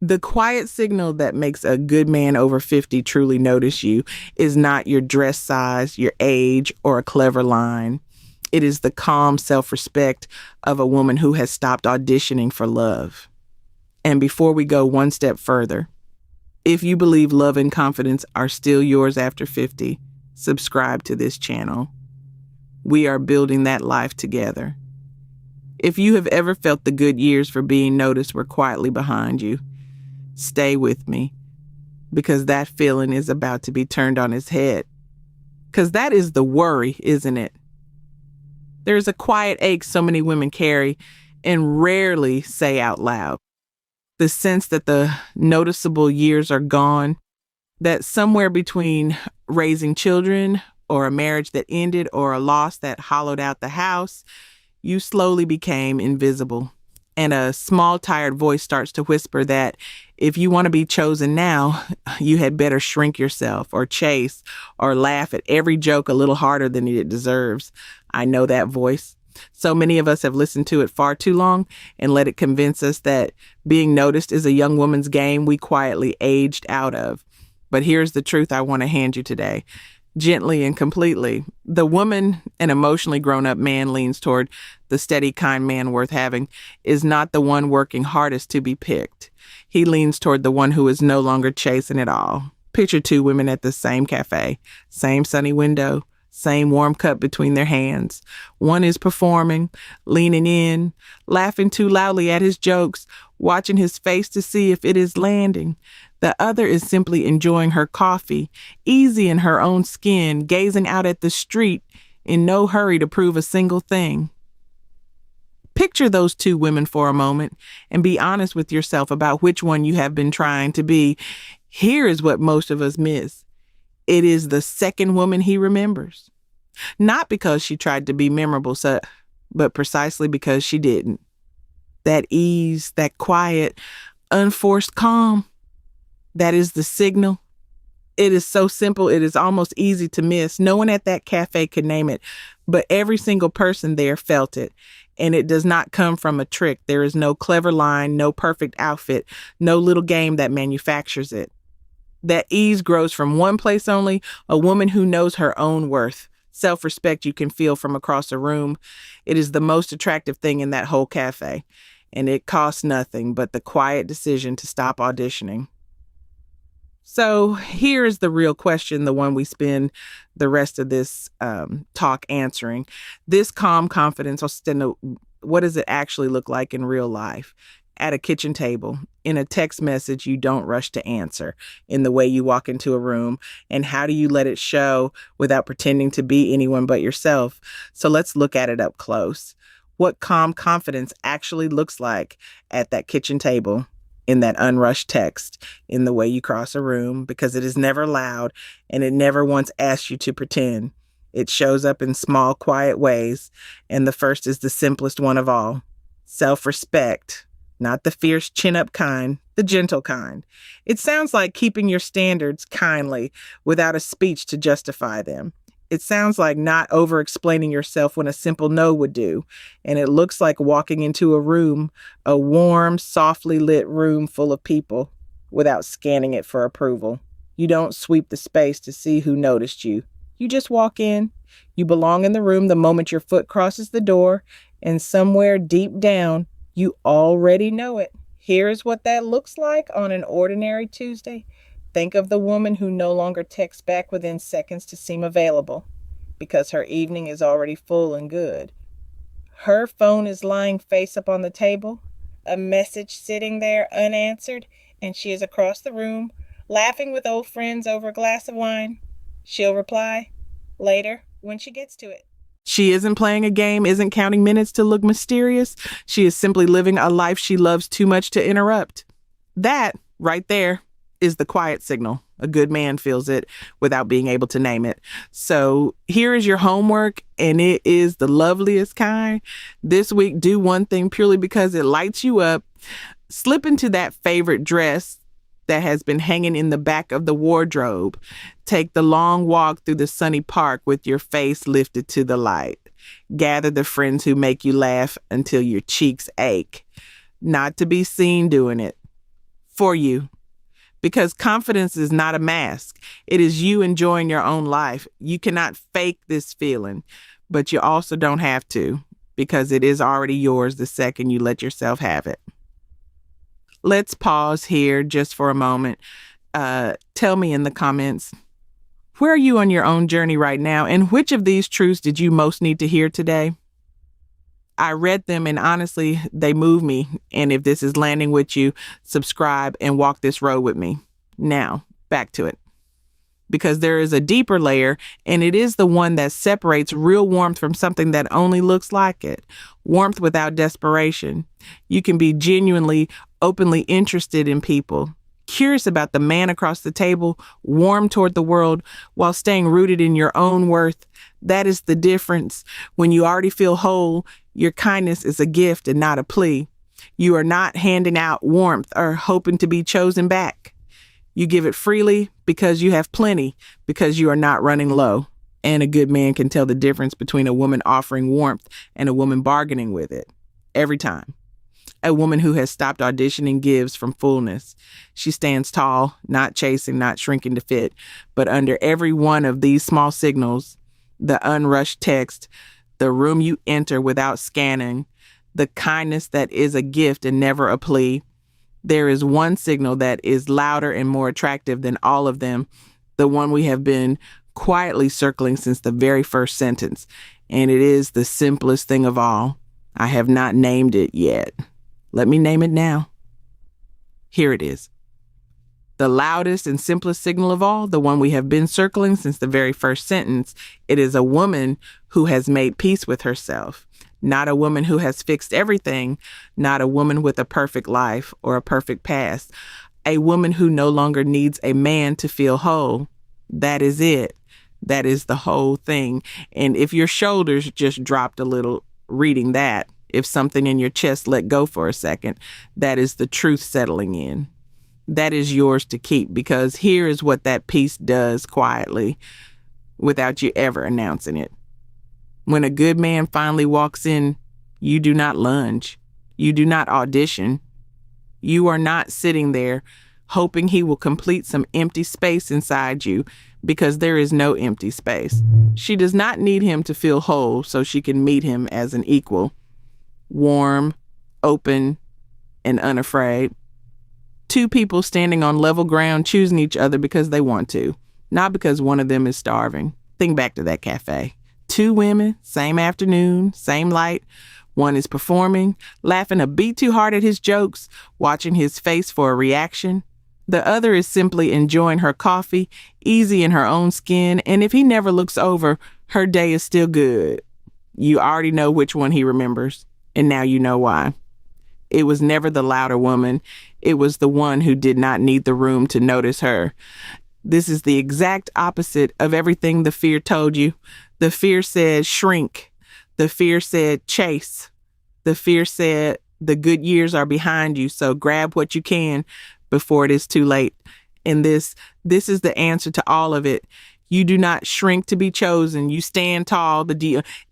The quiet signal that makes a good man over 50 truly notice you is not your dress size, your age, or a clever line. It is the calm self-respect of a woman who has stopped auditioning for love. And before we go one step further, if you believe love and confidence are still yours after 50, subscribe to this channel. We are building that life together. If you have ever felt the good years for being noticed were quietly behind you, stay with me, because that feeling is about to be turned on its head. Because that is the worry, isn't it? There's a quiet ache so many women carry and rarely say out loud. The sense that the noticeable years are gone, that somewhere between raising children or a marriage that ended or a loss that hollowed out the house, you slowly became invisible. And a small, tired voice starts to whisper that if you want to be chosen now, you had better shrink yourself or chase or laugh at every joke a little harder than it deserves. I know that voice. So many of us have listened to it far too long and let it convince us that being noticed is a young woman's game we quietly aged out of. But here's the truth I want to hand you today. Gently and completely. The woman an emotionally grown-up man leans toward, the steady, kind man worth having, is not the one working hardest to be picked. He leans toward the one who is no longer chasing it all. Picture two women at the same cafe, same sunny window, same warm cup between their hands. One is performing, leaning in, laughing too loudly at his jokes, watching his face to see if it is landing. The other is simply enjoying her coffee, easy in her own skin, gazing out at the street, in no hurry to prove a single thing. Picture those two women for a moment and be honest with yourself about which one you have been trying to be. Here is what most of us miss. It is the second woman he remembers. Not because she tried to be memorable, but precisely because she didn't. That ease, that quiet, unforced calm, that is the signal. It is so simple, it is almost easy to miss. No one at that cafe could name it, but every single person there felt it. And it does not come from a trick. There is no clever line, no perfect outfit, no little game that manufactures it. That ease grows from one place only, a woman who knows her own worth. Self-respect you can feel from across a room. It is the most attractive thing in that whole cafe. And it costs nothing but the quiet decision to stop auditioning. So here is the real question, the one we spend the rest of this talk answering. This calm confidence, what does it actually look like in real life? At a kitchen table, in a text message you don't rush to answer, in the way you walk into a room, and how do you let it show without pretending to be anyone but yourself? So let's look at it up close. What calm confidence actually looks like at that kitchen table, in that unrushed text, in the way you cross a room, because it is never loud and it never once asks you to pretend. It shows up in small, quiet ways, and the first is the simplest one of all. Self-respect. Not the fierce chin-up kind, the gentle kind. It sounds like keeping your standards kindly without a speech to justify them. It sounds like not over-explaining yourself when a simple no would do. And it looks like walking into a room, a warm, softly lit room full of people, without scanning it for approval. You don't sweep the space to see who noticed you. You just walk in. You belong in the room the moment your foot crosses the door, and somewhere deep down, you already know it. Here's what that looks like on an ordinary Tuesday. Think of the woman who no longer texts back within seconds to seem available, because her evening is already full and good. Her phone is lying face up on the table, a message sitting there unanswered, and she is across the room, laughing with old friends over a glass of wine. She'll reply later when she gets to it. She isn't playing a game, isn't counting minutes to look mysterious. She is simply living a life she loves too much to interrupt. That, right there, is the quiet signal. A good man feels it without being able to name it. So here is your homework, and it is the loveliest kind. This week, do one thing purely because it lights you up. Slip into that favorite dress that has been hanging in the back of the wardrobe. Take the long walk through the sunny park with your face lifted to the light. Gather the friends who make you laugh until your cheeks ache. Not to be seen doing it. for you. Because confidence is not a mask. It is you enjoying your own life. You cannot fake this feeling, but you also don't have to, because it is already yours the second you let yourself have it. Let's pause here just for a moment. Tell me in the comments, where are you on your own journey right now? And which of these truths did you most need to hear today? I read them and honestly, they move me. And if this is landing with you, subscribe and walk this road with me. Now, back to it. Because there is a deeper layer, and it is the one that separates real warmth from something that only looks like it. Warmth without desperation. You can be genuinely, openly interested in people, curious about the man across the table, warm toward the world, while staying rooted in your own worth. That is the difference. When you already feel whole, your kindness is a gift and not a plea. You are not handing out warmth or hoping to be chosen back. You give it freely because you have plenty, because you are not running low. And a good man can tell the difference between a woman offering warmth and a woman bargaining with it. Every time. A woman who has stopped auditioning gives from fullness. She stands tall, not chasing, not shrinking to fit. But under every one of these small signals, the unrushed text, the room you enter without scanning, the kindness that is a gift and never a plea, there is one signal that is louder and more attractive than all of them, the one we have been quietly circling since the very first sentence. And it is the simplest thing of all. I have not named it yet. Let me name it now. Here it is. The loudest and simplest signal of all, the one we have been circling since the very first sentence. It is a woman who has made peace with herself. Not a woman who has fixed everything. Not a woman with a perfect life or a perfect past. A woman who no longer needs a man to feel whole. That is it. That is the whole thing. And if your shoulders just dropped a little reading that, if something in your chest let go for a second, that is the truth settling in. That is yours to keep, because here is what that peace does quietly without you ever announcing it. When a good man finally walks in, you do not lunge. You do not audition. You are not sitting there hoping he will complete some empty space inside you, because there is no empty space. She does not need him to feel whole so she can meet him as an equal. Warm, open, and unafraid. Two people standing on level ground choosing each other because they want to, not because one of them is starving. Think back to that cafe. Two women, same afternoon, same light. One is performing, laughing a beat too hard at his jokes, watching his face for a reaction. The other is simply enjoying her coffee, easy in her own skin, and if he never looks over, her day is still good. You already know which one he remembers, and now you know why. It was never the louder woman. It was the one who did not need the room to notice her. This is the exact opposite of everything the fear told you. The fear said shrink. The fear said chase. The fear said the good years are behind you, so grab what you can before it is too late. And this is the answer to all of it. You do not shrink to be chosen. You stand tall,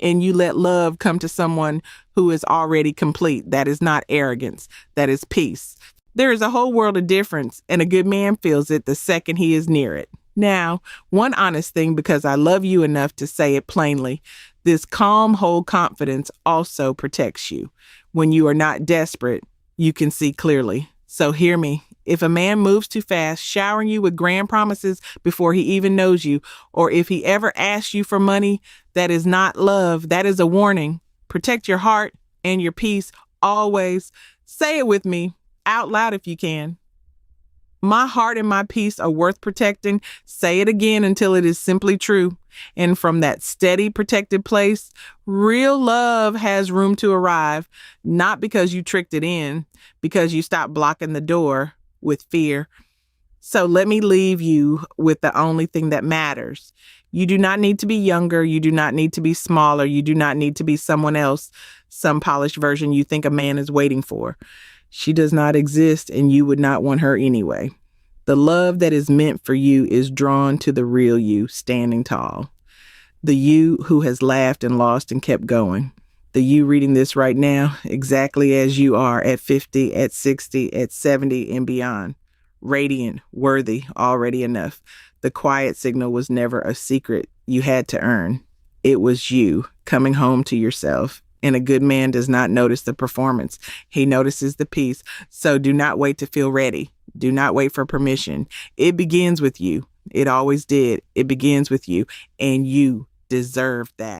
and you let love come to someone who is already complete. That is not arrogance. That is peace. There is a whole world of difference, and a good man feels it the second he is near it. Now, one honest thing, because I love you enough to say it plainly, this calm, whole confidence also protects you. When you are not desperate, you can see clearly. So hear me. If a man moves too fast, showering you with grand promises before he even knows you, or if he ever asks you for money, that is not love. That is a warning. Protect your heart and your peace always. Say it with me out loud if you can. My heart and my peace are worth protecting. Say it again until it is simply true. And from that steady, protected place, real love has room to arrive, not because you tricked it in, because you stopped blocking the door with fear. So let me leave you with the only thing that matters. You do not need to be younger. You do not need to be smaller. You do not need to be someone else, some polished version you think a man is waiting for. She does not exist, and you would not want her anyway. The love that is meant for you is drawn to the real you, standing tall. The you who has laughed and lost and kept going. The you reading this right now, exactly as you are at 50, at 60, at 70, and beyond. radiant, worthy, already enough. The quiet signal was never a secret you had to earn. It was you coming home to yourself. And a good man does not notice the performance. He notices the peace. So do not wait to feel ready. Do not wait for permission. It begins with you. It always did. It begins with you. And you deserve that.